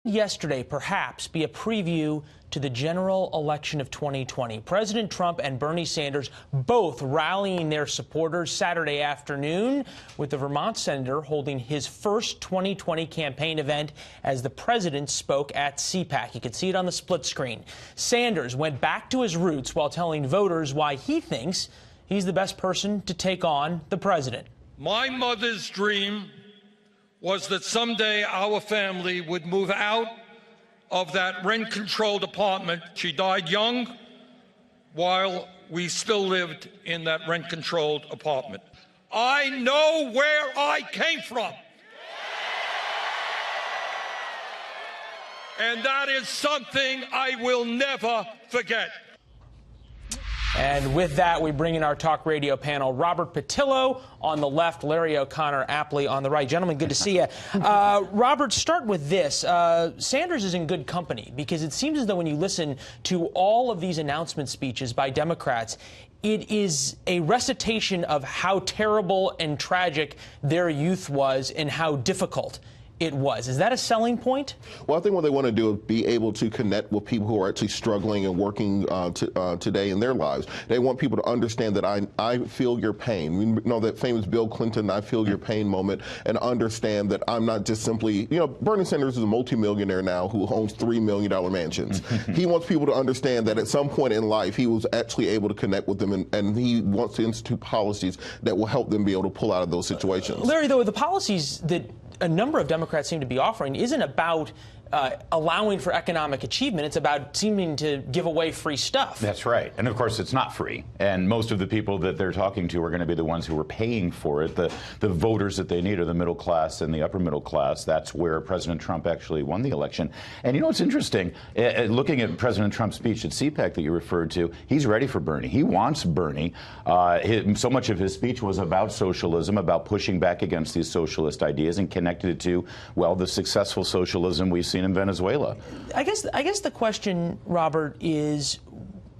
Yesterday, perhaps, be a preview to the general election of 2020. President Trump and Bernie Sanders both rallying their supporters Saturday afternoon, with the Vermont senator holding his first 2020 campaign event as the president spoke at CPAC. You can see it on the split screen. Sanders went back to his roots while telling voters why he thinks he's the best person to take on the president. My mother's dream was that someday our family would move out of that rent-controlled apartment. She died young while we still lived in that rent-controlled apartment. I know where I came from. And that is something I will never forget. And with that, we bring in our talk radio panel. Robert Patillo on the left, Larry O'Connor aptly on the right. Gentlemen, good to see you. Robert, start with this. Sanders is in good company because it seems as though when you listen to all of these announcement speeches by Democrats, it is a recitation of how terrible and tragic their youth was and how difficult it was. Is that a selling point? Well, I think what they want to do is be able to connect with people who are actually struggling and working today in their lives. They want people to understand that I feel your pain. We know that famous Bill Clinton, I feel your pain moment, and understand that I'm not just simply, Bernie Sanders is a multimillionaire now who owns $3 million mansions. He wants people to understand that at some point in life, he was actually able to connect with them, and he wants to institute policies that will help them be able to pull out of those situations. Larry, though, the policies that a number of Democrats seem to be offering isn't about allowing for economic achievement. It's about seeming to give away free stuff. That's right. And of course, it's not free. And most of the people that they're talking to are going to be the ones who are paying for it. The voters that they need are the middle class and the upper middle class. That's where President Trump actually won the election. And you know what's interesting? Looking at President Trump's speech at CPAC that you referred to, he's ready for Bernie. He wants Bernie. So much of his speech was about socialism, about pushing back against these socialist ideas and connected it to, well, the successful socialism we've seen in Venezuela. I guess the question, Robert, is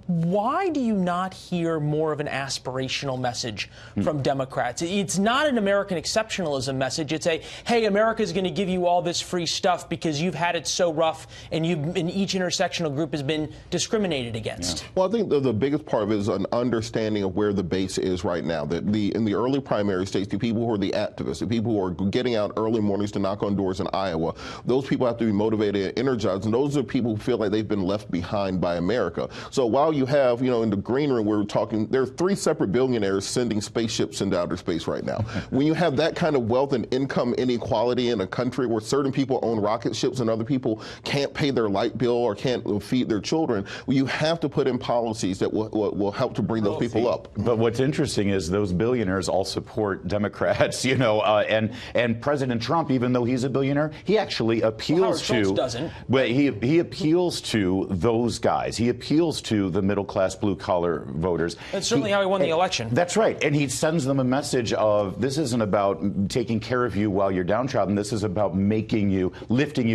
why do you not hear more of an aspirational message from Democrats? It's not an American exceptionalism message. It's a, hey, America's going to give you all this free stuff because you've had it so rough and each intersectional group has been discriminated against. Yeah. Well, I think the biggest part of it is an understanding of where the base is right now. That in the early primary states, the people who are the activists, the people who are getting out early mornings to knock on doors in Iowa, those people have to be motivated and energized, and those are people who feel like they've been left behind by America. So while you have, in the green room, we're talking, there are 3 separate billionaires sending spaceships into outer space right now. When you have that kind of wealth and income inequality in a country where certain people own rocket ships and other people can't pay their light bill or can't feed their children, you have to put in policies that will help to bring those people up. But what's interesting is those billionaires all support Democrats, and President Trump, even though he's a billionaire, he actually appeals to, doesn't. But he appeals to those guys. He appeals to the middle class, blue-collar voters. That's certainly how he won the election. That's right. And he sends them a message of, this isn't about taking care of you while you're downtrodden. This is about lifting you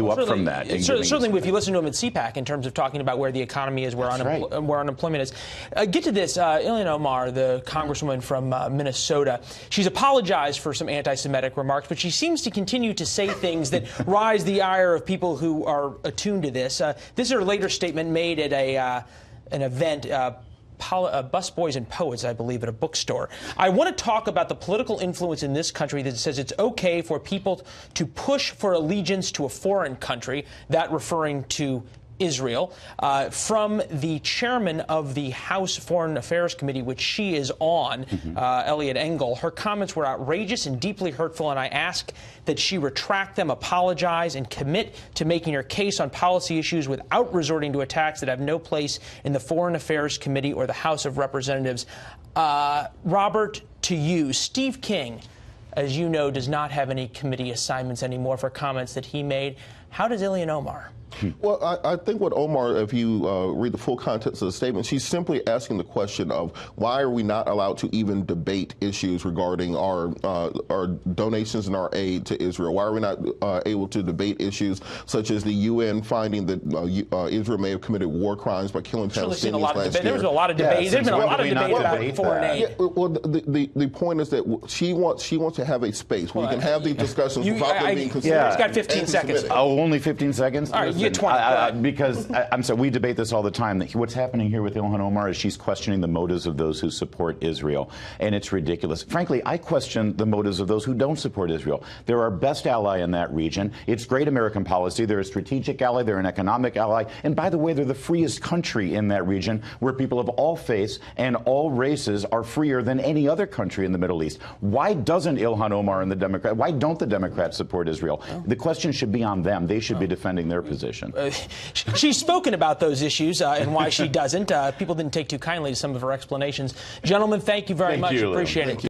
up from that. Certainly, if you listen to him at CPAC in terms of talking about where the economy is, where unemployment is. Get to this. Ilhan Omar, the congresswoman from Minnesota, she's apologized for some anti-Semitic remarks, but she seems to continue to say things that rise the ire of people who are attuned to this. This is her later statement made at an event, Busboys and Poets, I believe, at a bookstore. I want to talk about the political influence in this country that says it's okay for people to push for allegiance to a foreign country, that referring to Israel, from the chairman of the House Foreign Affairs Committee, which she is on, Eliot Engel. Her comments were outrageous and deeply hurtful, and I ask that she retract them, apologize, and commit to making her case on policy issues without resorting to attacks that have no place in the Foreign Affairs Committee or the House of Representatives. Robert, to you, Steve King, as you know, does not have any committee assignments anymore for comments that he made. How does Ilhan Omar? Well, I think what Omar, if you read the full context of the statement, she's simply asking the question of why are we not allowed to even debate issues regarding our donations and our aid to Israel? Why are we not able to debate issues such as the UN finding that Israel may have committed war crimes by killing Palestinians last year? There's been a lot of debate. There's been a lot of debate about foreign aid. Yeah, well, the point is that she wants to have a space where we can have these discussions without them being considered. It's got 15 seconds. Oh, only 15 seconds? All right, you get 20. Because, I'm sorry, we debate this all the time. What's happening here with Ilhan Omar is she's questioning the motives of those who support Israel, and it's ridiculous. Frankly, I question the motives of those who don't support Israel. They're our best ally in that region. It's great American policy. They're a strategic ally. They're an economic ally. And by the way, they're the freest country in that region, where people of all faiths and all races are freer than any other country in the Middle East. Why doesn't Ilhan Omar and the Democrats, why don't the Democrats support Israel? The question should be on them. They should be defending their position. She's spoken about those issues and why she doesn't. People didn't take too kindly to some of her explanations. Gentlemen, thank you very much. Appreciate it.